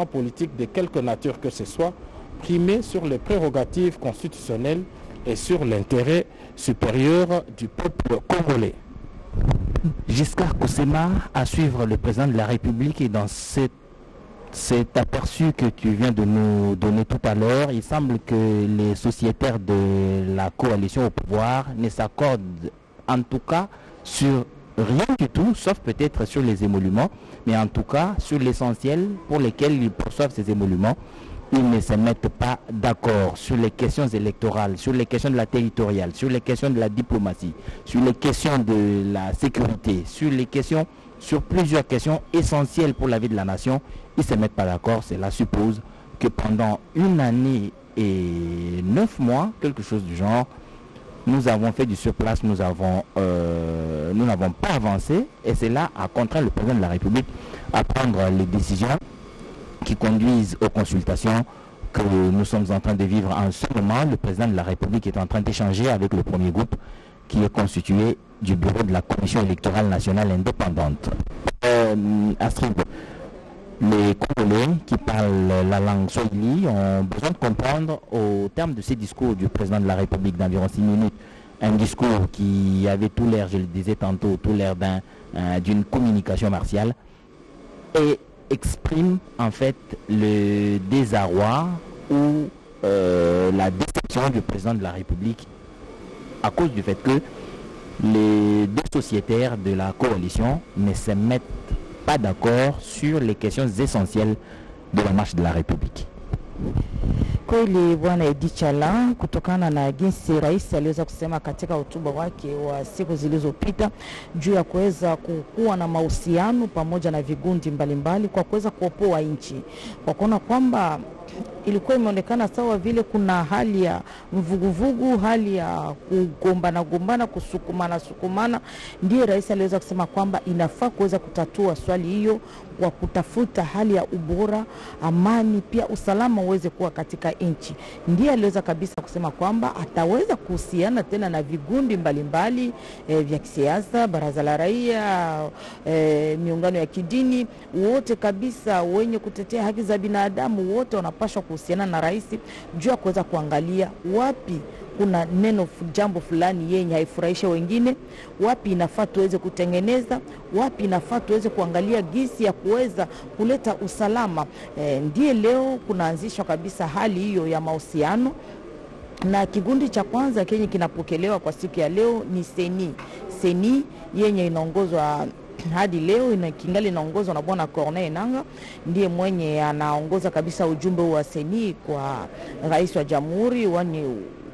politique de quelque nature que ce soit, primer sur les prérogatives constitutionnelles et sur l'intérêt supérieur du peuple congolais. Giscard Koussema, à suivre le président de la République, et dans cet aperçu que tu viens de nous donner tout à l'heure, il semble que les sociétaires de la coalition au pouvoir ne s'accordent en tout cas sur rien du tout, sauf peut-être sur les émoluments, mais en tout cas sur l'essentiel pour lesquels ils perçoivent ces émoluments. Ils ne se mettent pas d'accord sur les questions électorales, sur les questions de la territoriale, sur les questions de la diplomatie, sur les questions de la sécurité, sur plusieurs questions essentielles pour la vie de la nation. Ils ne se mettent pas d'accord. Cela suppose que pendant 1 année et 9 mois, quelque chose du genre, nous avons fait du surplace, nous n'avons pas avancé, et cela a contraint le président de la République à prendre les décisions qui conduisent aux consultations que nous sommes en train de vivre en ce moment. Le président de la République est en train d'échanger avec le premier groupe qui est constitué du bureau de la Commission électorale nationale indépendante. Astrid, les Congolais qui parlent la langue swahili ont besoin de comprendre au terme de ces discours du président de la République d'environ 6 minutes, un discours qui avait tout l'air, je le disais tantôt, tout l'air d'une communication martiale, et exprime en fait le désarroi ou la déception du président de la République à cause du fait que les deux sociétaires de la coalition ne se mettent pas d'accord sur les questions essentielles de la marche de la République. Kweli bwana Edi Chala, kutokana na jinsi rais aliweza kusema katika hotuba wake wa siku zilizopita juu ya kuweza kuwa na mahusiano pamoja na vigundi mbalimbali kwa kuweza kuopoa nchi, kwa kuona kwamba ilikuwa imeonekana sawa vile kuna hali ya mvuguvugu, hali ya kugombana, kusukumana. Ndiye rais aliweza kusema kwamba inafaa kuweza kutatua swali hiyo kwa kutafuta hali ya ubora, amani, pia usalama uweze kuwa katika nchi. Ndiye aliweza kabisa kusema kwamba ataweza kuhusiana tena na vigundi mbalimbali vya kisiasa, baraza la raia, miungano ya kidini, wote kabisa wenye kutetea haki za binadamu, wote wanapaswa kuhusiana na rais juu ya kuweza kuangalia wapi kuna jambo fulani yenye haifurahisha wengine, wapi inafaa tuweze kutengeneza, wapi inafaa tuweze kuangalia gisi ya kuweza kuleta usalama. Ndiye leo kunaanzishwa kabisa hali hiyo ya mahusiano, na kigundi cha kwanza kenye kinapokelewa kwa siku ya leo ni Seni yenye inaongozwa hadi leo kingali inaongozwa na bwana Corneille Nangaa. Ndiye mwenye anaongoza kabisa ujumbe wa Seni kwa rais wa jamhuri.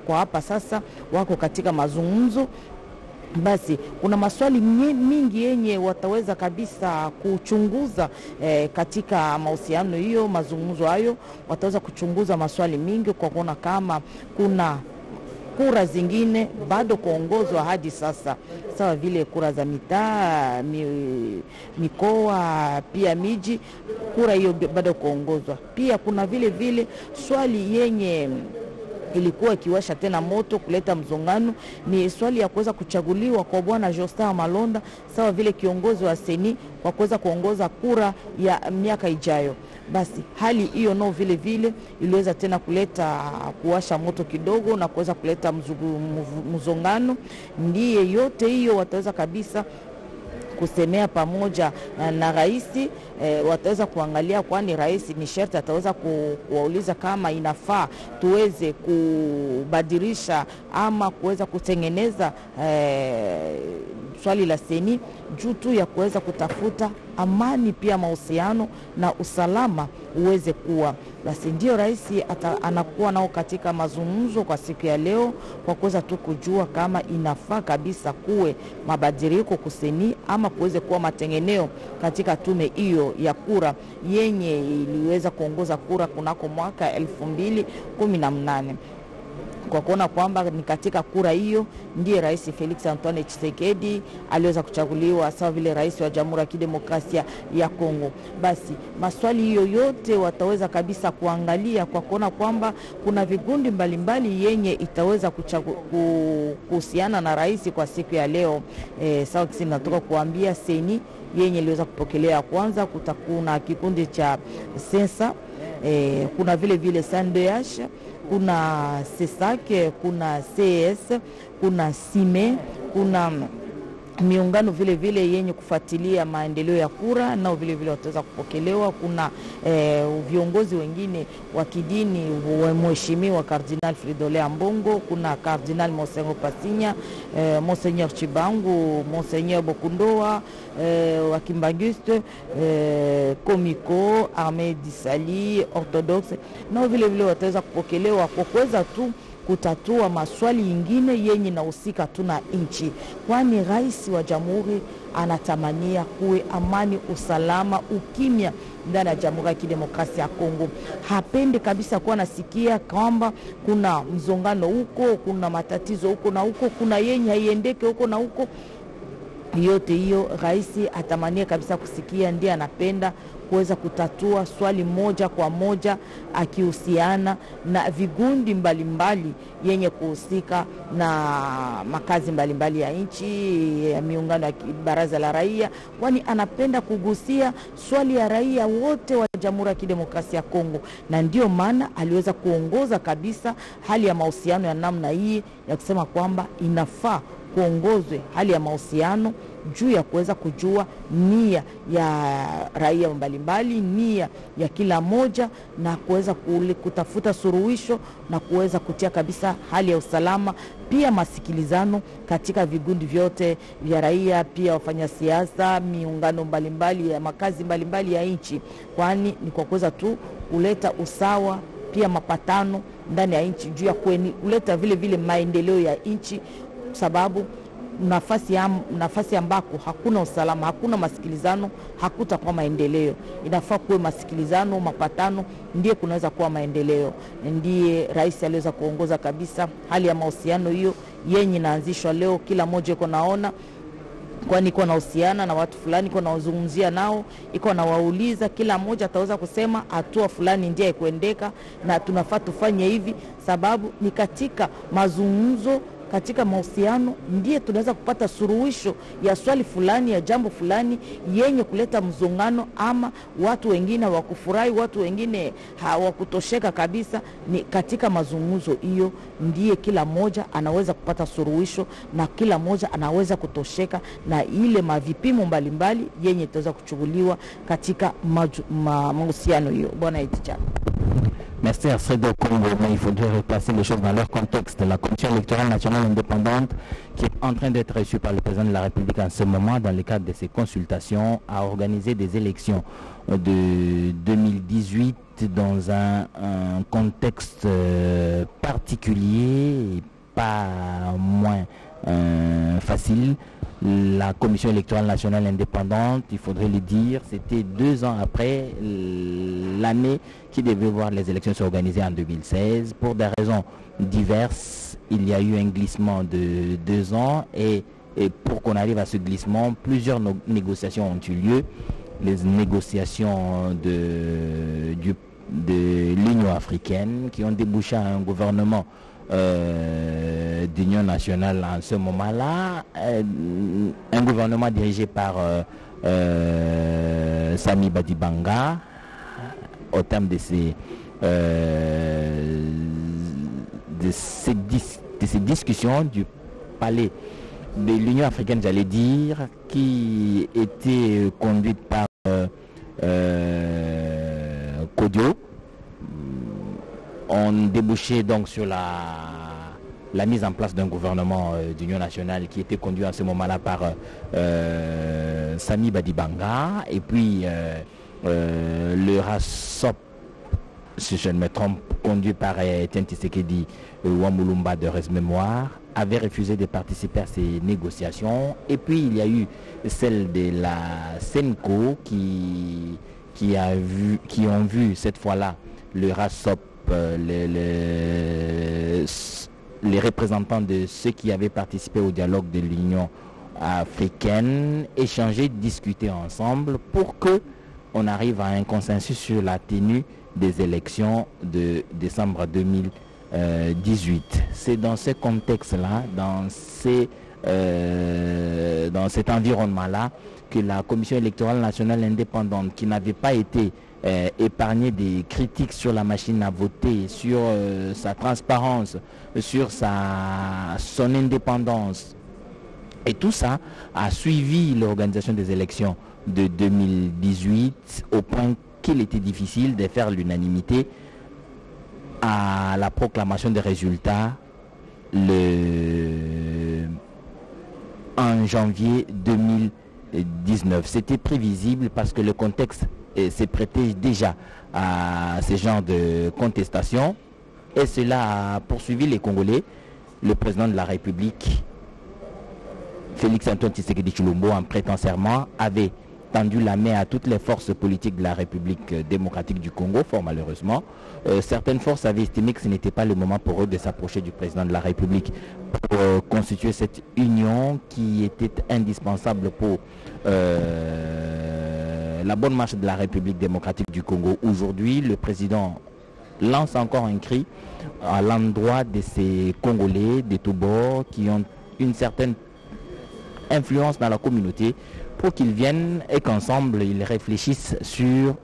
Kwa hapa sasa wako katika mazungumzo. Basi kuna maswali mingi yenye wataweza kabisa kuchunguza katika mahusiano hiyo, mazungumzo hayo. Wataweza kuchunguza maswali mingi kwa kuona kama kuna kura zingine bado kuongozwa hadi sasa, sawa vile kura za mitaa, mikoa, pia miji, kura hiyo bado kuongozwa. Pia kuna vile swali yenye ilikuwa ikiwasha tena moto kuleta mzongano, ni swali ya kuweza kuchaguliwa kwa bwana Josta Malonda sawa vile kiongozi wa Seni kwa kuweza kuongoza kura ya miaka ijayo. Basi hali hiyo vile iliweza tena kuleta kuwasha moto kidogo na kuweza kuleta mzongano. Ndiye yote hiyo wataweza kabisa kusemea pamoja na rais. Wataweza kuangalia, kwani rais ni sharti ataweza kuwauliza kama inafaa tuweze kubadilisha ama kuweza kutengeneza swali la Seni juu tu ya kuweza kutafuta amani, pia mahusiano na usalama uweze kuwa. Basi ndio rais anakuwa nao katika mazungumzo kwa siku ya leo, kwa kuweza tu kujua kama inafaa kabisa kuwe mabadiliko kuseni ama kuweze kuwa matengeneo katika tume hiyo ya kura yenye iliweza kuongoza kura kunako mwaka 2018. Kwa kuona kwamba ni katika kura hiyo ndiye rais Felix Antoine Tshisekedi aliweza kuchaguliwa sawa vile rais wa Jamhuri ya Kidemokrasia ya Kongo. Basi maswali hiyo yote wataweza kabisa kuangalia kwa kuona kwamba kuna vigundi mbalimbali yenye itaweza kuhusiana na rais kwa siku ya leo. Sawa kisi natoka kuambia Seni yenye iliweza kupokelea kwanza. Kuna kikundi cha Sensa, kuna vile vile SNDH, kuna CESAC, kuna CS, kuna SIME, kuna miungano vile vile yenye kufuatilia maendeleo ya kura, nao vile vile wataweza kupokelewa. Kuna viongozi wengine wa kidini, mheshimiwa Cardinal Fridolin Ambongo, kuna Cardinal Monseigneur Pasinya, Monseigneur Chibangu, Monseigneur Bokundoa wa Kimbanguiste, Komiko, Armée Disali, Orthodoxe, nao vile vile wataweza kupokelewa kwa kuweza tu kutatua maswali yingine yenye nahusika tu na nchi, kwani rais wa jamhuri anatamania kuwe amani, usalama, ukimya ndani ya Jamhuri ya Kidemokrasia ya Kongo. Hapendi kabisa kuwa nasikia kwamba kuna mzongano huko, kuna matatizo huko na huko, kuna yenye haiendeke huko na huko. Yote hiyo rais atamania kabisa kusikia, ndiye anapenda kuweza kutatua swali moja kwa moja, akihusiana na vigundi mbalimbali yenye kuhusika na makazi mbalimbali ya nchi, ya miungano ya baraza la raia, kwani anapenda kugusia swali ya raia wote wa Jamhuri ya Kidemokrasia ya Kongo. Na ndio maana aliweza kuongoza kabisa hali ya mahusiano ya namna hii, ya kusema kwamba inafaa kuongozwe hali ya mahusiano juu ya kuweza kujua nia ya raia mbalimbali, nia ya kila moja, na kuweza kutafuta suluhisho na kuweza kutia kabisa hali ya usalama, pia masikilizano katika vigundi vyote vya raia, pia wafanya siasa, miungano mbalimbali ya makazi mbalimbali ya nchi, kwani ni kwa kuweza tu kuleta usawa, pia mapatano ndani ya nchi juu ya kuleta vile vile maendeleo ya nchi, sababu nafasi ambako hakuna usalama, hakuna masikilizano, hakutakuwa maendeleo. Inafaa kuwe masikilizano, mapatano, ndiye kunaweza kuwa maendeleo. Ndiye rais aliweza kuongoza kabisa hali ya mahusiano hiyo yenye inaanzishwa leo. Kila mmoja iko naona, kwani iko na uhusiana na watu fulani, iko na uzungumzia nao, iko na wauliza, kila mmoja ataweza kusema hatua fulani ndiye ikuendeka na tunafaa tufanye hivi, sababu ni katika mazungumzo, katika mahusiano ndiye tunaweza kupata suluhisho ya swali fulani, ya jambo fulani yenye kuleta mzongano, ama watu wengine hawakufurahi, watu wengine hawakutosheka kabisa. Ni katika mazungumzo hiyo ndiye kila moja anaweza kupata suluhisho, na kila moja anaweza kutosheka na ile mavipimo mbalimbali yenye itaweza kuchukuliwa katika mahusiano hiyo. Bwana Eticha. Merci Alfredo Congo, mais il faudrait replacer les choses dans leur contexte. La Commission électorale nationale indépendante, qui est en train d'être reçue par le président de la République en ce moment, dans le cadre de ses consultations, a organisé des élections de 2018 dans un contexte particulier et pas moins facile. La Commission électorale nationale indépendante, il faudrait le dire, c'était 2 ans après l'année qui devait voir les élections s'organiser en 2016. Pour des raisons diverses, il y a eu un glissement de 2 ans et pour qu'on arrive à ce glissement, plusieurs négociations ont eu lieu. Les négociations de l'Union africaine qui ont débouché à un gouvernement d'union nationale en ce moment-là, un gouvernement dirigé par Sami Badibanga, au terme de ces discussions du palais de l'Union africaine, j'allais dire, qui était conduite par Kodio. On débouchait donc sur la mise en place d'un gouvernement d'union nationale qui était conduit à ce moment-là par Sami Badibanga, et puis le RASOP, si je ne me trompe, conduit par Etienne Tshisekedi Wambulumba de Res-Mémoire, avait refusé de participer à ces négociations. Et puis il y a eu celle de la SENCO qui ont vu cette fois-là le RASOP, les représentants de ceux qui avaient participé au dialogue de l'Union africaine échanger, discuter ensemble pour que on arrive à un consensus sur la tenue des élections de décembre 2018. C'est dans ce contexte-là, dans ces dans cet environnement-là, que la Commission électorale nationale indépendante, qui n'avait pas été épargnée des critiques sur la machine à voter, sur sa transparence, sur son indépendance, et tout ça a suivi l'organisation des élections de 2018 au point qu'il était difficile de faire l'unanimité à la proclamation des résultats en janvier 2019. C'était prévisible parce que le contexte s'est prêté déjà à ce genre de contestation, et cela a poursuivi les Congolais. Le président de la République, Félix Antoine Tshisekedi Tshilombo, en prêtant serment, avait tendu la main à toutes les forces politiques de la République démocratique du Congo. Fort malheureusement, certaines forces avaient estimé que ce n'était pas le moment pour eux de s'approcher du président de la République pour constituer cette union qui était indispensable pour la bonne marche de la République démocratique du Congo. Aujourd'hui, le président lance encore un cri à l'endroit de ces Congolais de tous bords qui ont une certaine influence dans la communauté, pour qu'ils viennent et qu'ensemble ils réfléchissent sur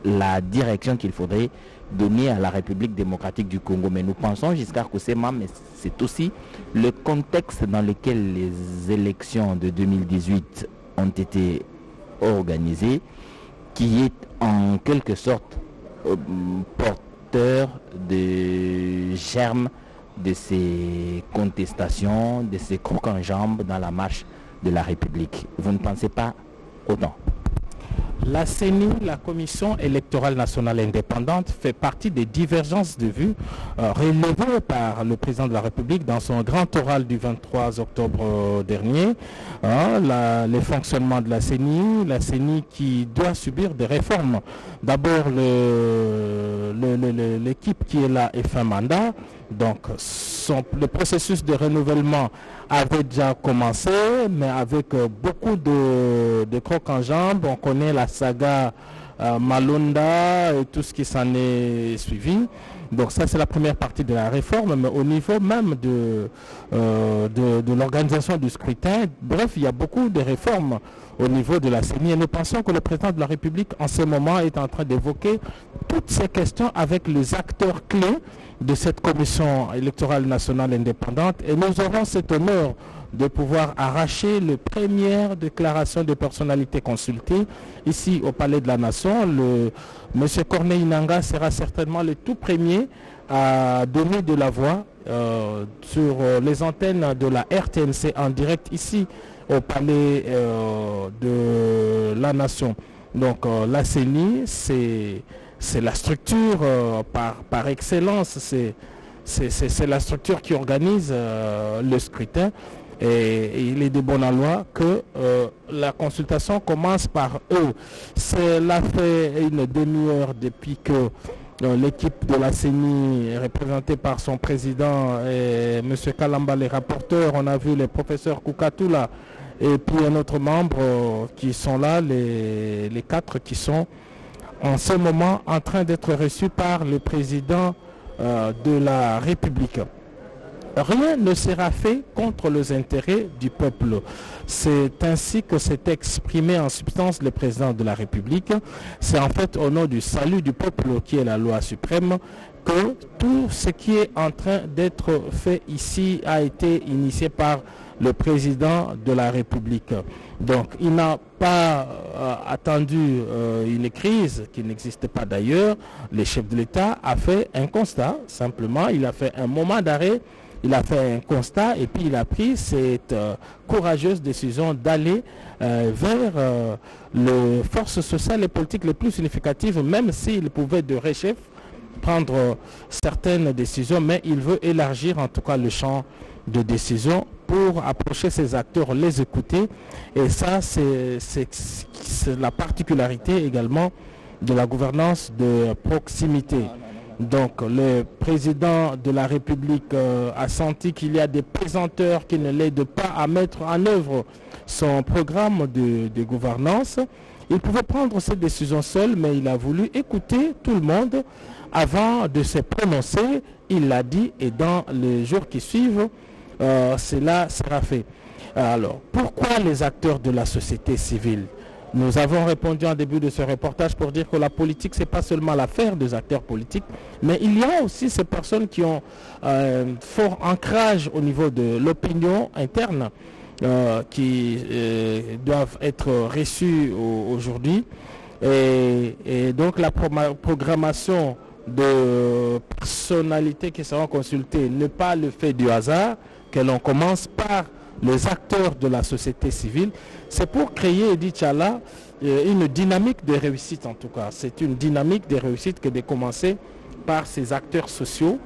la direction qu'il faudrait donner à la République démocratique du Congo. Mais nous pensons jusqu'à Kosema, mais c'est aussi le contexte dans lequel les élections de 2018 ont été organisées qui est en quelque sorte porteur de germes de ces contestations, de ces crocs en jambes dans la marche de la République. Vous ne pensez pas autant? La CENI, la Commission électorale nationale indépendante, fait partie des divergences de vues relevées par le président de la République dans son grand oral du 23 octobre dernier. Les fonctionnements de la CENI qui doit subir des réformes. D'abord, l'équipe qui est là est fin mandat. Donc, le processus de renouvellement avait déjà commencé, mais avec beaucoup de crocs en jambes. On connaît la saga Malonda et tout ce qui s'en est suivi. Donc ça, c'est la première partie de la réforme, mais au niveau même de l'organisation du scrutin, bref, il y a beaucoup de réformes au niveau de la CENI. Et nous pensons que le président de la République, en ce moment, est en train d'évoquer toutes ces questions avec les acteurs clés de cette commission électorale nationale indépendante. Et nous aurons cet honneur de pouvoir arracher les premières déclarations de personnalités consultées ici au Palais de la Nation. M. Corneille Nangaa sera certainement le tout premier à donner de la voix sur les antennes de la RTNC en direct ici au Palais de la Nation. Donc la CENI, c'est la structure par excellence, c'est la structure qui organise le scrutin. Et il est de bonne loi que la consultation commence par eux. Cela fait une demi-heure depuis que l'équipe de la CENI, représentée par son président et M. Kalamba, les rapporteurs, on a vu les professeurs Koukatoula et puis un autre membre qui sont là, les quatre qui sont en ce moment en train d'être reçus par le président de la République. Rien ne sera fait contre les intérêts du peuple. C'est ainsi que s'est exprimé en substance le président de la République. C'est en fait au nom du salut du peuple qui est la loi suprême que tout ce qui est en train d'être fait ici a été initié par le président de la République. Donc il n'a pas attendu une crise qui n'existe pas d'ailleurs. Le chef de l'État a fait un constat, simplement. Il a fait un moment d'arrêt. Il a fait un constat et puis il a pris cette courageuse décision d'aller vers les forces sociales et politiques les plus significatives, même s'il pouvait de rechef prendre certaines décisions, mais il veut élargir en tout cas le champ de décision pour approcher ces acteurs, les écouter. Et ça, c'est la particularité également de la gouvernance de proximité. Donc le président de la République a senti qu'il y a des pesanteurs qui ne l'aident pas à mettre en œuvre son programme de gouvernance. Il pouvait prendre cette décision seul, mais il a voulu écouter tout le monde avant de se prononcer. Il l'a dit, et dans les jours qui suivent, cela sera fait. Alors, pourquoi les acteurs de la société civile? Nous avons répondu en début de ce reportage pour dire que la politique, ce n'est pas seulement l'affaire des acteurs politiques, mais il y a aussi ces personnes qui ont fort ancrage au niveau de l'opinion interne, qui doivent être reçues aujourd'hui. Et donc la programmation de personnalités qui seront consultées n'est pas le fait du hasard, que l'on commence par les acteurs de la société civile. C'est pour créer, dit Tchala, une dynamique de réussite en tout cas. C'est une dynamique de réussite que de commencer par ces acteurs sociaux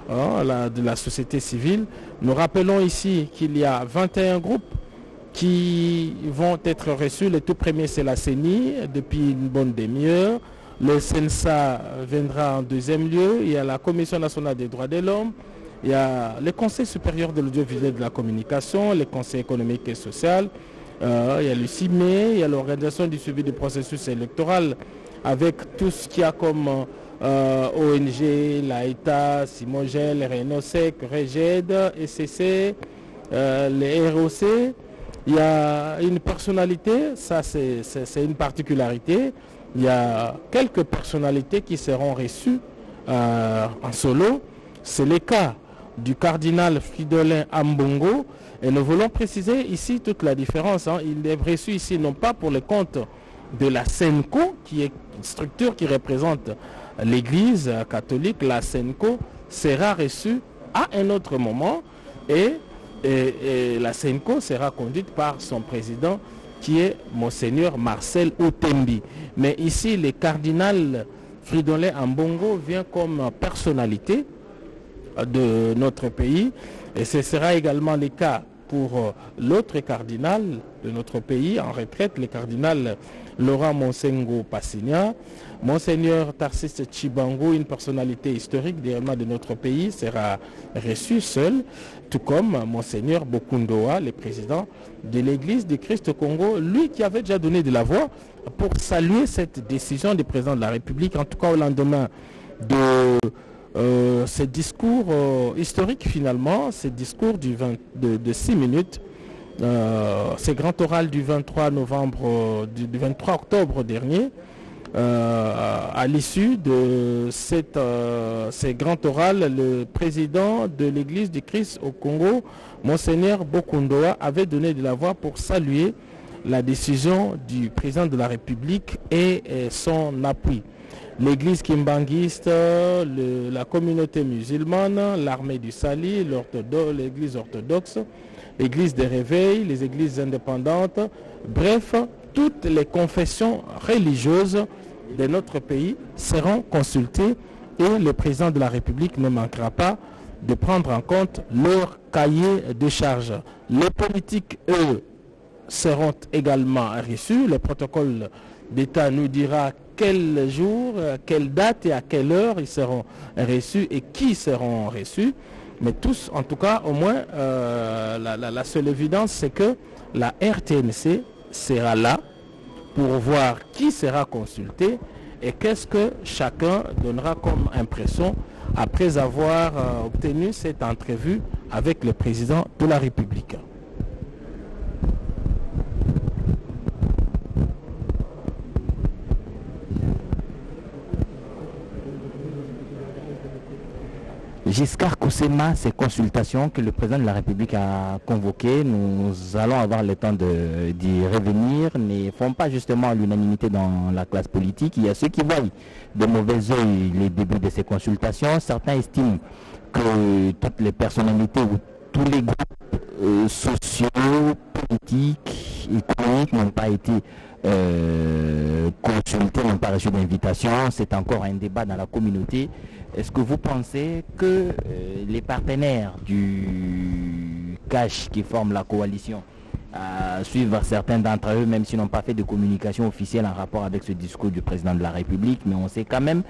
de la société civile. Nous rappelons ici qu'il y a 21 groupes qui vont être reçus. Le tout premier, c'est la CENI, depuis une bonne demi-heure. Le CENSA viendra en deuxième lieu. Il y a la Commission nationale des droits de l'homme. Il y a le Conseil supérieur de l'audiovisuel et de la communication, le Conseil économique et social. Il y a le CIME, il y a l'organisation du suivi du processus électoral avec tout ce qu'il y a comme ONG, l'AETA, Simogel, Renosec, Reged, ECC, les ROC. Il y a une personnalité, ça c'est une particularité. Il y a quelques personnalités qui seront reçues en solo. C'est le cas du cardinal Fridolin Ambongo. Et nous voulons préciser ici toute la différence. Il est reçu ici non pas pour le compte de la SENCO, qui est une structure qui représente l'Église catholique. La SENCO sera reçue à un autre moment et la SENCO sera conduite par son président qui est Monseigneur Marcel Outembi. Mais ici, le cardinal Fridolin Ambongo vient comme personnalité de notre pays et ce sera également le cas pour l'autre cardinal de notre pays en retraite, le cardinal Laurent Monsengo Passigna. Monseigneur Tarsis Chibango, une personnalité historique directement de notre pays, sera reçu seul, tout comme Monseigneur Bokundoa, le président de l'Église du Christ au Congo, lui qui avait déjà donné de la voix pour saluer cette décision du président de la République, en tout cas au lendemain de ce discours historique finalement, ce discours de 6 minutes, ce grand oral du 23 novembre, du 23 octobre dernier, à l'issue de ce grand oral, le président de l'Église du Christ au Congo, Monseigneur Bokundoa, avait donné de la voix pour saluer la décision du président de la République et son appui. L'église kimbanguiste, la communauté musulmane, l'armée du Sali, l'église orthodoxe, l'église des réveils, les églises indépendantes, bref, toutes les confessions religieuses de notre pays seront consultées et le président de la République ne manquera pas de prendre en compte leur cahier de charges. Les politiques, eux, seront également reçus. Le protocole d'État nous dira quel jour, quelle date et à quelle heure ils seront reçus et qui seront reçus. Mais tous, en tout cas, au moins, la seule évidence, c'est que la RTNC sera là pour voir qui sera consulté et qu'est-ce que chacun donnera comme impression après avoir obtenu cette entrevue avec le président de la République. Giscard Koussema, ces consultations que le président de la République a convoquées, nous allons avoir le temps d'y revenir, ne font pas justement l'unanimité dans la classe politique. Il y a ceux qui voient de mauvais œil les débuts de ces consultations. Certains estiment que toutes les personnalités ou tous les groupes sociaux, politiques, économiques n'ont pas été consultés, n'ont pas reçu d'invitation. C'est encore un débat dans la communauté. Est-ce que vous pensez que les partenaires du CACH qui forment la coalition suivent certains d'entre eux, même s'ils n'ont pas fait de communication officielle en rapport avec ce discours du président de la République, mais on sait quand même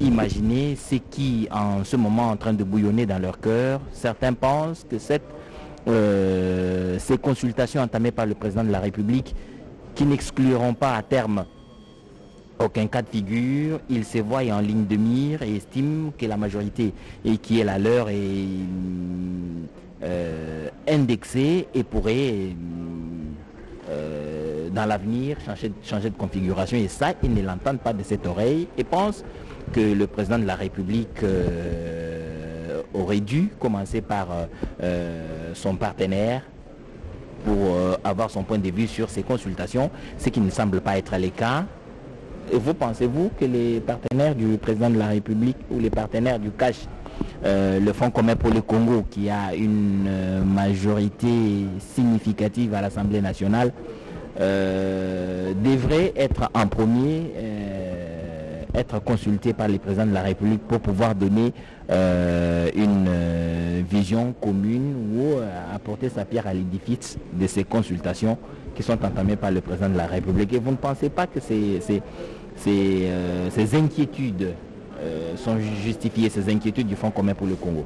imaginer ce qui en ce moment est en train de bouillonner dans leur cœur. Certains pensent que ces consultations entamées par le président de la République, qui n'excluront pas à terme aucun cas de figure, ils se voient en ligne de mire et estiment que la majorité et qui est la leur est indexée et pourrait dans l'avenir changer de configuration. Et ça, ils ne l'entendent pas de cette oreille et pensent que le président de la République aurait dû commencer par son partenaire pour avoir son point de vue sur ces consultations, ce qui ne semble pas être le cas. Et vous pensez-vous que les partenaires du président de la République ou les partenaires du CACH, le Fonds commun pour le Congo, qui a une majorité significative à l'Assemblée nationale, devraient être en premier, être consultés par le président de la République pour pouvoir donner une vision commune ou apporter sa pierre à l'édifice de ces consultations qui sont entamées par le président de la République. Et vous ne pensez pas que ces inquiétudes sont justifiées, ces inquiétudes du Fonds commun pour le Congo?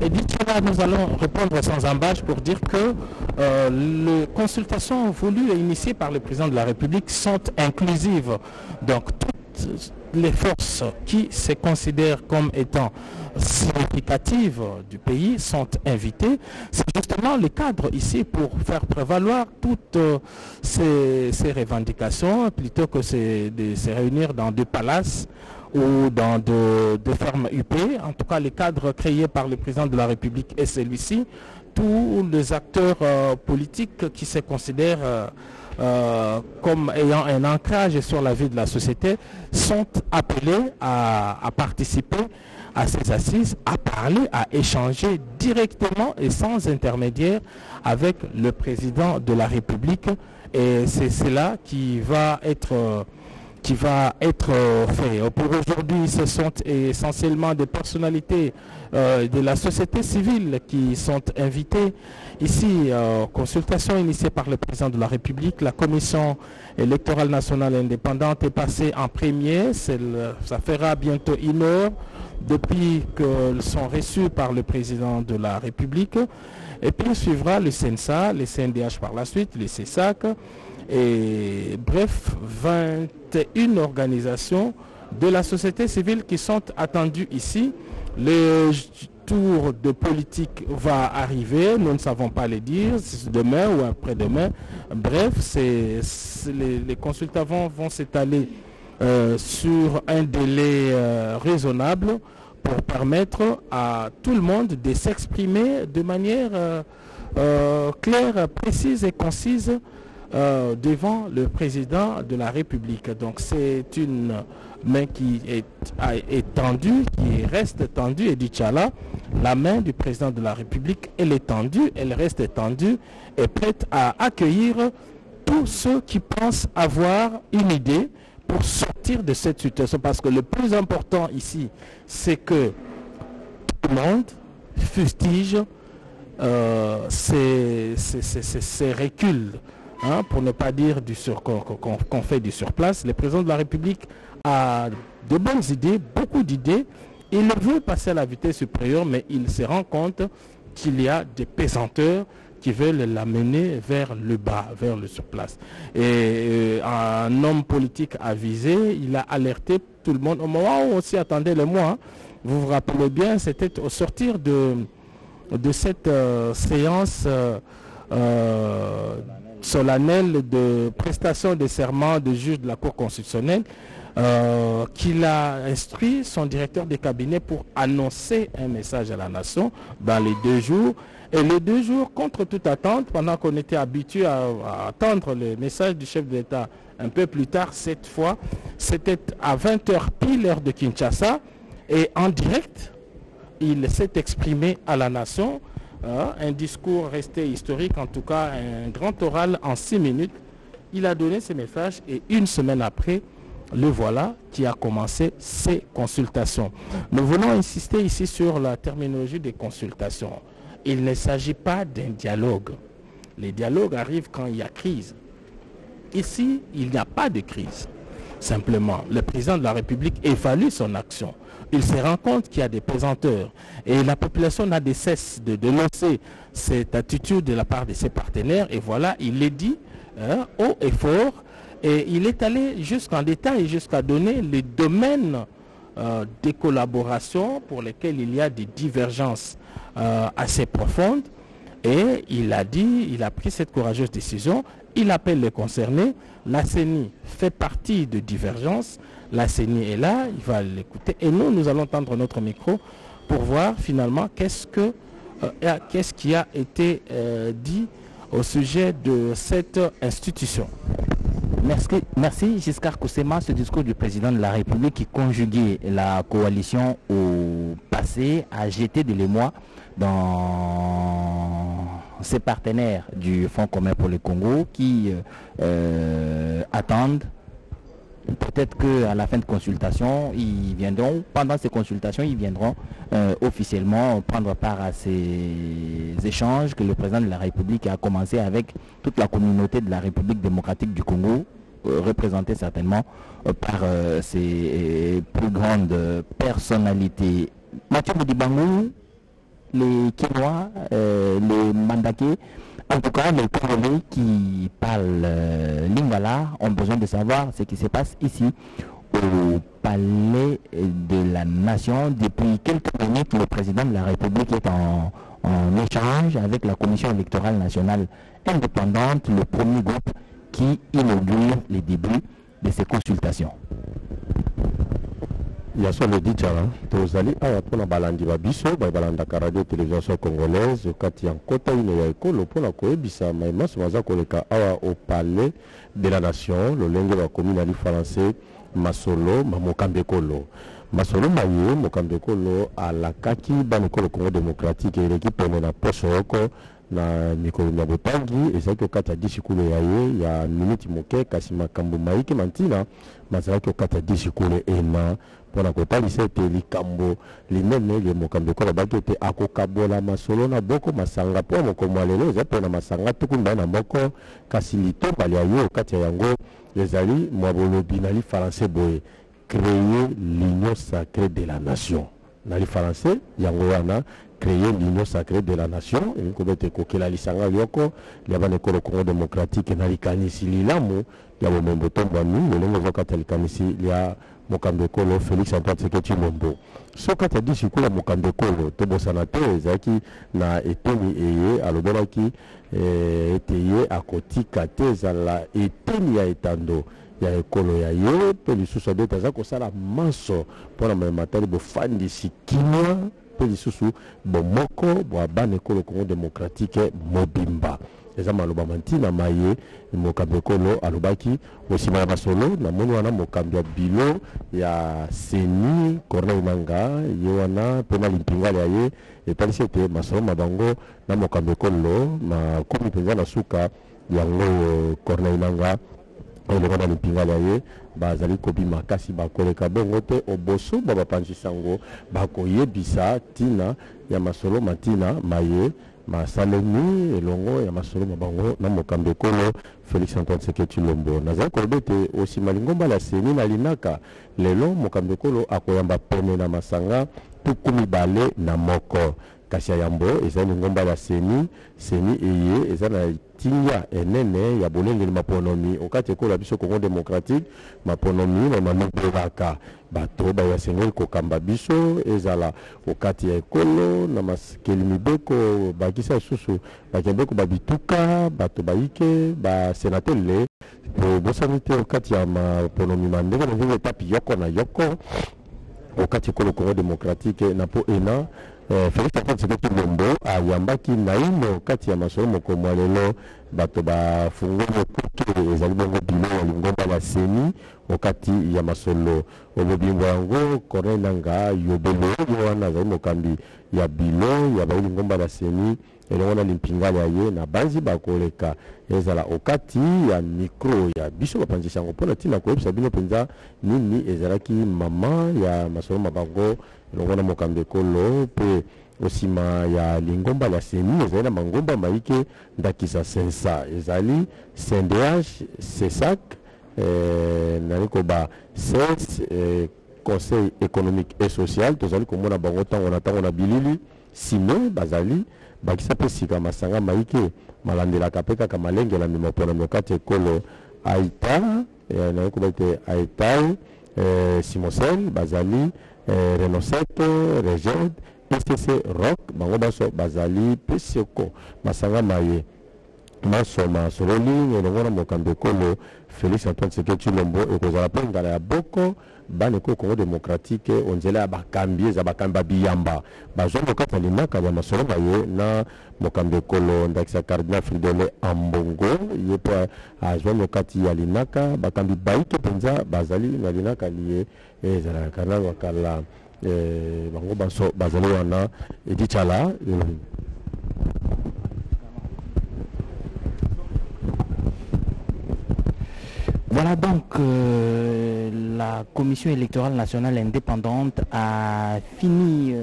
Et dit cela, nous allons répondre sans embâche pour dire que les consultations voulues et initiées par le président de la République sont inclusives. Donc toutes les forces qui se considèrent comme étant significatives du pays sont invitées. C'est justement le cadre ici pour faire prévaloir toutes ces revendications plutôt que de se réunir dans deux palaces ou dans de fermes UP. En tout cas, le cadre créé par le président de la République est celui-ci. Tous les acteurs politiques qui se considèrent comme ayant un ancrage sur la vie de la société sont appelés à participer à ces assises, à parler, à échanger directement et sans intermédiaire avec le président de la République. Et c'est cela qui va être fait. Pour aujourd'hui, ce sont essentiellement des personnalités de la société civile qui sont invitées ici. Consultation initiée par le président de la République. La commission électorale nationale indépendante est passée en premier. Ça fera bientôt 1 heure depuis qu'elles sont reçues par le président de la République. Et puis suivra le CNSA, le CNDH par la suite, le CESAC. Et bref, 21 organisations de la société civile qui sont attendues ici. Le tour de politique va arriver, nous ne savons pas le dire, demain ou après-demain. Bref, les consultants vont s'étaler sur un délai raisonnable pour permettre à tout le monde de s'exprimer de manière claire, précise et concise devant le président de la République. Donc c'est une main qui est tendue, qui reste tendue, et dit Tchala, la main du président de la République, elle est tendue, elle reste tendue et prête à accueillir tous ceux qui pensent avoir une idée pour sortir de cette situation. Parce que le plus important ici, c'est que tout le monde fustige ces reculs. Pour ne pas dire qu'on fait du surplace. Le président de la République a de bonnes idées, beaucoup d'idées. Il veut passer à la vitesse supérieure, mais il se rend compte qu'il y a des pesanteurs qui veulent l'amener vers le bas, vers le surplace. Et un homme politique avisé, il a alerté tout le monde au moment où on s'y attendait le mois. Vous vous rappelez bien, c'était au sortir de cette séance solennel de prestation de serment de juge de la Cour constitutionnelle qu'il a instruit son directeur de cabinet pour annoncer un message à la nation dans les 2 jours. Et les 2 jours, contre toute attente, pendant qu'on était habitué à attendre le message du chef de l'État un peu plus tard, cette fois, c'était à 20h pile l'heure de Kinshasa. Et en direct, il s'est exprimé à la nation. Un discours resté historique, en tout cas un grand oral en 6 minutes. Il a donné ses messages et 1 semaine après, le voilà qui a commencé ses consultations. Nous voulons insister ici sur la terminologie des consultations. Il ne s'agit pas d'un dialogue. Les dialogues arrivent quand il y a crise. Ici, il n'y a pas de crise. Simplement, le président de la République évalue son action. Il se rend compte qu'il y a des pesanteurs. Et la population n'a de cesse de dénoncer cette attitude de la part de ses partenaires. Et voilà, il les dit haut et fort. Et il est allé jusqu'en détail, jusqu'à donner les domaines des collaborations pour lesquels il y a des divergences assez profondes. Et il a pris cette courageuse décision, il appelle les concernés, la CENI fait partie de divergences, la CENI est là, il va l'écouter, et nous allons tendre notre micro pour voir finalement qu'est-ce qui a été dit au sujet de cette institution. Merci Giscard Koussema. Ce discours du président de la République qui conjuguait la coalition au passé a jeté de l'émoi dans ses partenaires du Fonds commun pour le Congo qui attendent. Peut-être qu'à la fin de consultation, ils viendront, pendant ces consultations, ils viendront officiellement prendre part à ces échanges que le président de la République a commencé avec toute la communauté de la République démocratique du Congo, représentée certainement par ses plus grandes personnalités. Mathieu Moudibangou, les Kinois, les Mandakés, en tout cas, les Congolais qui parlent lingala ont besoin de savoir ce qui se passe ici au Palais de la Nation. Depuis quelques minutes, le président de la République est en échange avec la Commission électorale nationale indépendante, le premier groupe qui inaugure les débuts de ces consultations. Il y a son dit tozali awa pona balandi babiso balanda radio télévision congolaise kati ya nkota ino ya ekolo pona koyebisa maimaso maza koleka awa au palais de la nation lolenge bakomi na français masolo mamokambekolo masolo maye mokambekolo alakaki banekolo Congo démocratique eleki pene na poso yoko na mikolo ya botangi ezaki okata disikulu ya ye ya minute moke kasi makambo maiki mantina mazalaki okata disikulu ena pona kotalisa ete likambo linene le mokambekolo baki ete akokabola masolo na boko masanga po mokomo lelo eza pena masanga tukunda na moko kasi litomba lya ye okati ya yango ezali mwabolobi na li français boye créer l'union sacrée de la nation na li français yango wana créer l'union sacrée de la nation et ko bete ko kela lisanga yoko ya banekolo Congo démocratique na likanisi lilamu ya bomombo tomba mi lengo vokata likanisi ya mokambekolo Félix Antoine Tshisekedi Tshilombo soka tadi sikula mokambekolo tobosana te ezaki na eteni eye alobelaki eteye akotika te ezala eteni ya etando ya ekolo ya ye pe lisusu adote aza kosala maso mpona mamatali bofandisi kimia pe lisusu bomoko bwa banekolo Congo démocratique mobimba eza maloba mantina maye mokambekolo alobaki osima ya basolo na moni wana mokambi ya bilo ya seni Corneille Nangaa ye wana pe na limpingala ya ye etalisi ete masolo mabango na mokambekolo makomi mpenza na suka yango Corneille Nangaa elongo na limpingala ya ye bazali kobima kasi bakoleka bongo te oboso babapanzisango bakoyebisa tina ya masolo matina maye masalemi elongo ya masolo mabango na mokambekolo Félix Antoine Tshisekedi Tshilombo nazali koloba ete osima lingomba la seni na linaka lelo mokambekolo akoyamba pene na masanga tukumi bale na moko kasi ya yambo ezali lingomba la seni eye eza na tinya enene ya bolengeli maponomi okati ekolo ya biso Congo démocratique maponomi na manobelaka bato bayasengeli kokamba biso ezala okati ya ekolo na maskeli mibeko bakisa lisusu bakendeko babituka bato bayike basenatele bosani te okati ya maponomi mandenge na ndenge etapi yoko na yoko okati ekolo Congo démocratique na po ena Félix Antoine Tshisekedi Tshilombo ayambaki naino kati ya masolo mokomwa lelo bato bafungoli kutu ezali bongo bilo ya lingomba la seni okati ya masolo olobimbo yango Corneille Nangaa yobelo yo wana azali mokambi ya bilo ya bayi lingomba la seni elongo na limpingala ya ye na banzi bakoleka ezala okati ya mikro ya biso bapanzisa yango mpona ntina koyebisa bino mpenza nini ezalaki mama ya masolo mabango elongo na mokambekolo mpe osima ya lingomba la seni ezali na mangomba maike ndakisa sensa ezali CNDH CESAC nali koba CES conseil économique et social tozali komona bango ntango na bilili sime bazali bakisa mpe sika masanga maike malandelaka mpe kaka malengelami maponami okati ekolo Aïta, Aïta, Simosel, Bazali, Renoset, Reged, STC Rock, Bangobaso, Bazali, Pesioko, Masanga Maye, Masoma, Sololi, et le Mokambekolo, Félix Antoine Seketi Lombo, et Kozalapo, Ngala Boko, Baneko Congo démocratique, on dirait à Bakambi, Zabakamba Biyamba, Bazo Mokatalina, Kabamasolo Maye, na Mokambekolo, Ndaxa Cardinal Fridole Ambongo, Yepo Azwa Mokati Yalinaka, Bakambi Baito Penza, Bazali, Nalinaka lié, et Zalakana Wakala. Bango Baso Bazali Wana Edichala. Voilà donc la Commission électorale nationale indépendante a fini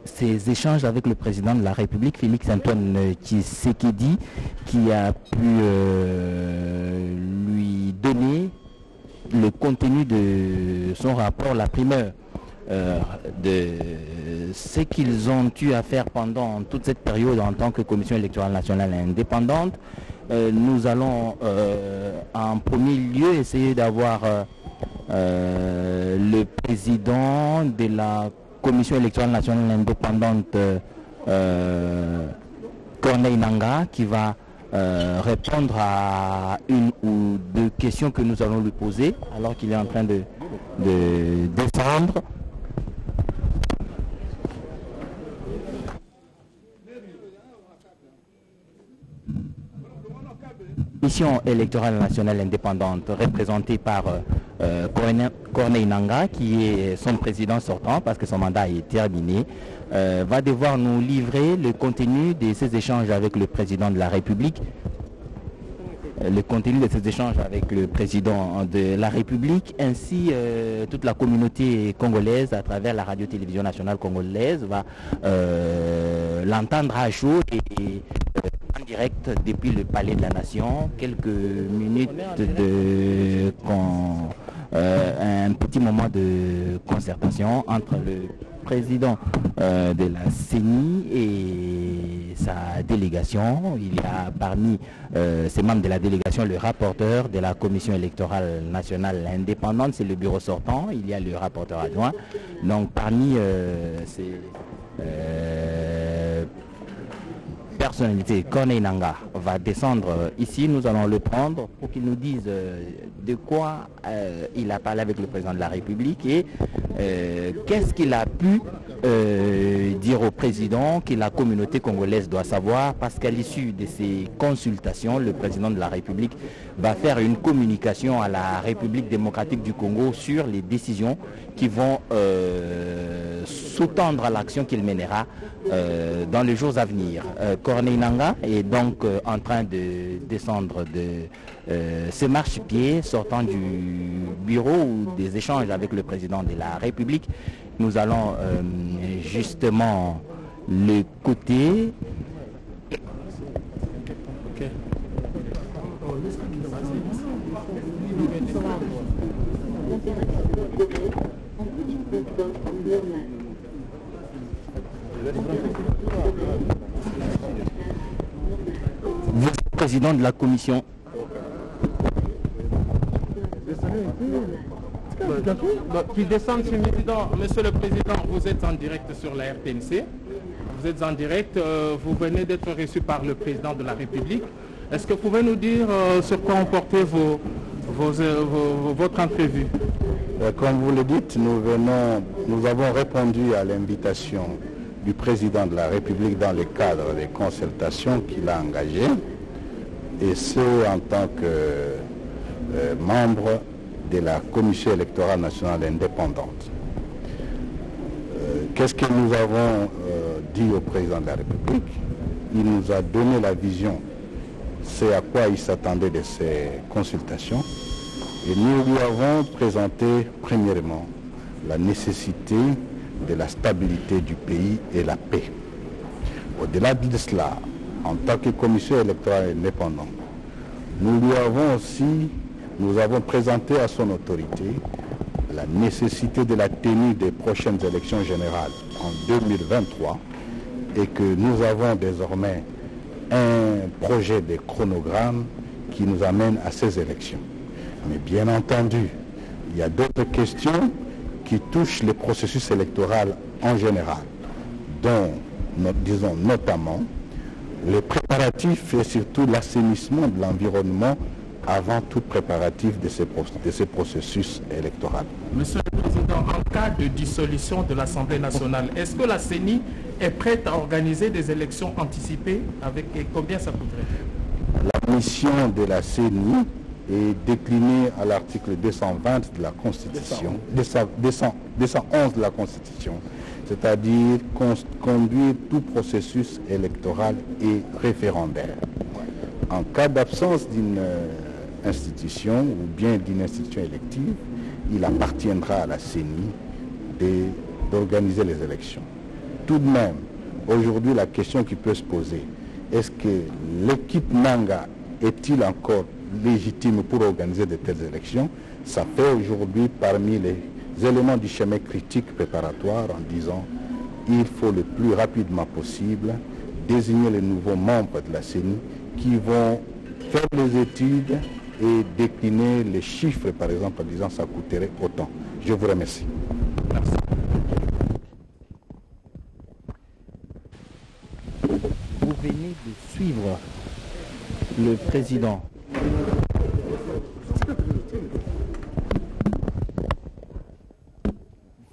ses échanges avec le président de la République, Félix Antoine Tshisekedi, qui a pu lui donner le contenu de son rapport, la primeur de ce qu'ils ont eu à faire pendant toute cette période en tant que Commission électorale nationale indépendante. Nous allons en premier lieu essayer d'avoir le président de la Commission électorale nationale indépendante, Corneille Nangaa, qui va répondre à une ou deux questions que nous allons lui poser alors qu'il est en train de descendre. Commission électorale nationale indépendante représentée par Corneille Nangaa, qui est son président sortant parce que son mandat est terminé, va devoir nous livrer le contenu de ces échanges avec le président de la République. Le contenu de ces échanges avec le président de la République, ainsi toute la communauté congolaise à travers la radio-télévision nationale congolaise va l'entendre à chaud et en direct depuis le Palais de la Nation. Quelques minutes un petit moment de concertation entre le président de la CENI et sa délégation. Il y a parmi ces membres de la délégation le rapporteur de la Commission électorale nationale indépendante, c'est le bureau sortant. Il y a le rapporteur adjoint. Donc parmi ces personnalité, Corneille Nangaa va descendre ici. Nous allons le prendre pour qu'il nous dise de quoi il a parlé avec le président de la République et qu'est-ce qu'il a pu dire au président que la communauté congolaise doit savoir, parce qu'à l'issue de ces consultations, le président de la République va faire une communication à la République démocratique du Congo sur les décisions qui vont sous-tendre à l'action qu'il mènera dans les jours à venir. Corneille Nangaa est donc en train de descendre de ce marchepied sortant du bureau ou des échanges avec le président de la République. Nous allons justement l'écouter. Okay. Vous êtes président de la commission. Qu'il descende, Monsieur le Président, vous êtes en direct sur la RTNC. Vous êtes en direct, vous venez d'être reçu par le président de la République. Est-ce que vous pouvez nous dire sur quoi ont porté votre entrevue? Comme vous le dites, nous avons répondu à l'invitation du président de la République dans le cadre des consultations qu'il a engagées, et ce en tant que membre de la Commission électorale nationale indépendante. Qu'est-ce que nous avons dit au président de la République? Il nous a donné la vision, c'est à quoi il s'attendait de ces consultations, et nous lui avons présenté premièrement la nécessité de la stabilité du pays et la paix. Au-delà de cela, en tant que commission électorale indépendante, nous avons présenté à son autorité la nécessité de la tenue des prochaines élections générales en 2023 et que nous avons désormais un projet de chronogramme qui nous amène à ces élections. Mais bien entendu, il y a d'autres questions qui touchent le processus électoral en général, dont, disons notamment, les préparatifs et surtout l'assainissement de l'environnement avant tout préparatif de ces processus électoraux. Monsieur le Président, en cas de dissolution de l'Assemblée nationale, est-ce que la CENI est prête à organiser des élections anticipées et combien ça coûterait? La mission de la CENI est déclinée à l'article 220 de la Constitution, 211 de la Constitution, c'est-à-dire conduire tout processus électoral et référendaire. En cas d'absence d'une institution ou bien d'une institution élective, il appartiendra à la CENI d'organiser les élections. Tout de même, aujourd'hui, la question qui peut se poser, est-ce que l'équipe Nanga est-il encore légitime pour organiser de telles élections? Ça fait aujourd'hui parmi les éléments du schéma critique préparatoire en disant il faut le plus rapidement possible désigner les nouveaux membres de la CENI qui vont faire les études et décliner les chiffres, par exemple, en disant ça coûterait autant. Je vous remercie. Merci. Vous venez de suivre le président.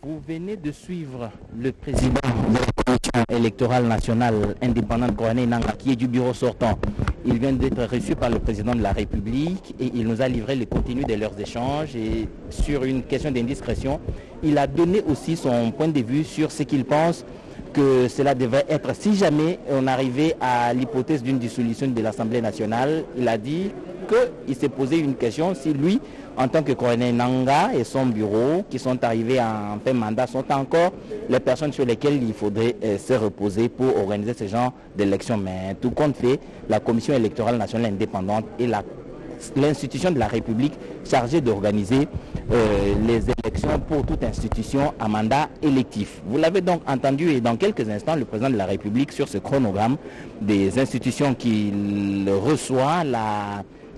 Vous venez de suivre le président de la Commission électorale nationale indépendante Corneille Nangaa, qui est du bureau sortant. Il vient d'être reçu par le président de la République et il nous a livré le contenu de leurs échanges. Et sur une question d'indiscrétion, il a donné aussi son point de vue sur ce qu'il pense que cela devrait être si jamais on arrivait à l'hypothèse d'une dissolution de l'Assemblée nationale. Il a dit qu'il s'est posé une question si lui, en tant que Corneille Nangaa et son bureau, qui sont arrivés en fin de mandat, sont encore les personnes sur lesquelles il faudrait se reposer pour organiser ce genre d'élections. Mais tout compte fait, la Commission électorale nationale indépendante est l'institution de la République chargée d'organiser les élections pour toute institution à mandat électif. Vous l'avez donc entendu et dans quelques instants, le président de la République sur ce chronogramme des institutions qu'il reçoit,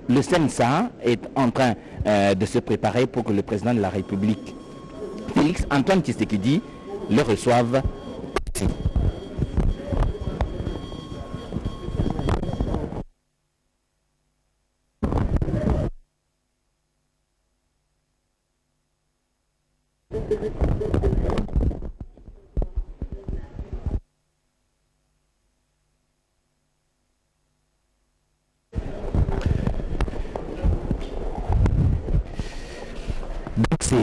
le CENSA est en train de se préparer pour que le président de la République, Félix Antoine Tshisekedi, le reçoive ici. C'est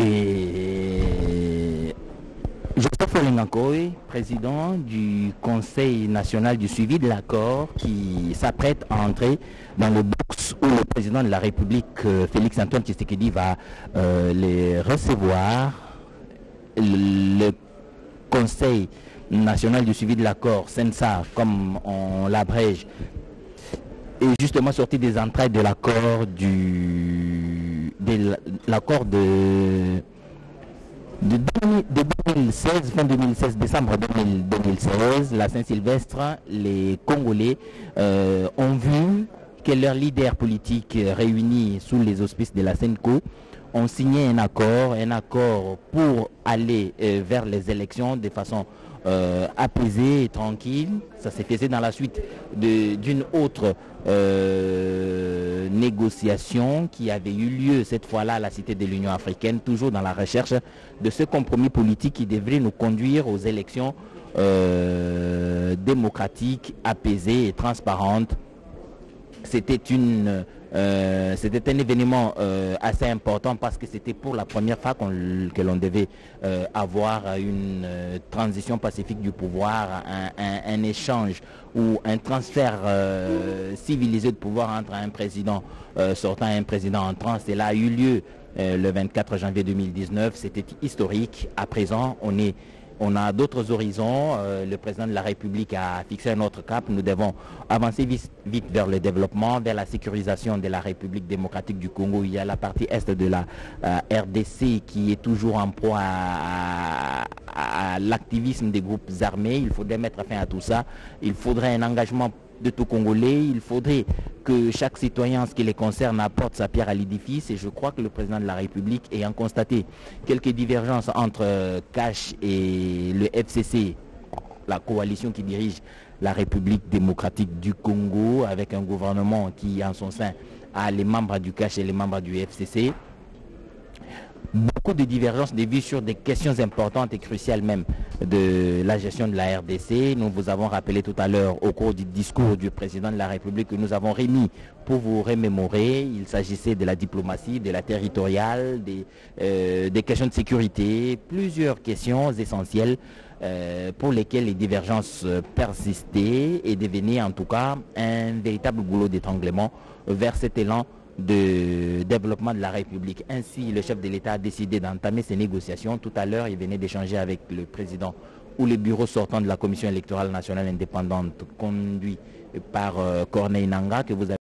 Joseph Olengakoy, président du Conseil national du suivi de l'accord, qui s'apprête à entrer dans le box où le président de la République, Félix Antoine Tshisekedi, va les recevoir. Le Conseil national du suivi de l'accord, CENSA, comme on l'abrège, est justement sorti des entrailles de l'accord de 2016, fin 2016, décembre 2016, la Saint-Sylvestre. Les Congolais ont vu que leurs leaders politiques réunis sous les auspices de la CENCO ont signé un accord pour aller vers les élections de façon apaisée et tranquille. Ça s'est fait dans la suite d'une autre négociation qui avait eu lieu cette fois-là à la Cité de l'Union africaine, toujours dans la recherche de ce compromis politique qui devrait nous conduire aux élections démocratiques, apaisées et transparentes. C'était un événement assez important parce que c'était pour la première fois que l'on devait avoir une transition pacifique du pouvoir, un échange ou un transfert civilisé de pouvoir entre un président sortant et un président entrant. Cela a eu lieu le 24 janvier 2019. C'était historique. À présent, on a d'autres horizons. Le président de la République a fixé un autre cap. Nous devons avancer vite vers le développement, vers la sécurisation de la République démocratique du Congo. Il y a la partie est de la RDC qui est toujours en proie à l'activisme des groupes armés. Il faudrait mettre fin à tout ça. Il faudrait un engagement de tout Congolais. Il faudrait que chaque citoyen, en ce qui les concerne, apporte sa pierre à l'édifice. Et je crois que le président de la République, ayant constaté quelques divergences entre CACH et le FCC, la coalition qui dirige la République démocratique du Congo, avec un gouvernement qui, en son sein, a les membres du CACH et les membres du FCC, beaucoup de divergences de vues sur des questions importantes et cruciales même de la gestion de la RDC. Nous vous avons rappelé tout à l'heure au cours du discours du président de la République que nous avons remis pour vous remémorer. Il s'agissait de la diplomatie, de la territoriale, des questions de sécurité, plusieurs questions essentielles pour lesquelles les divergences persistaient et devenaient en tout cas un véritable goulot d'étranglement vers cet élan de développement de la République. Ainsi, le chef de l'État a décidé d'entamer ces négociations. Tout à l'heure, il venait d'échanger avec le président ou le bureau sortant de la Commission électorale nationale indépendante conduit par Corneille Nangaa, que vous avez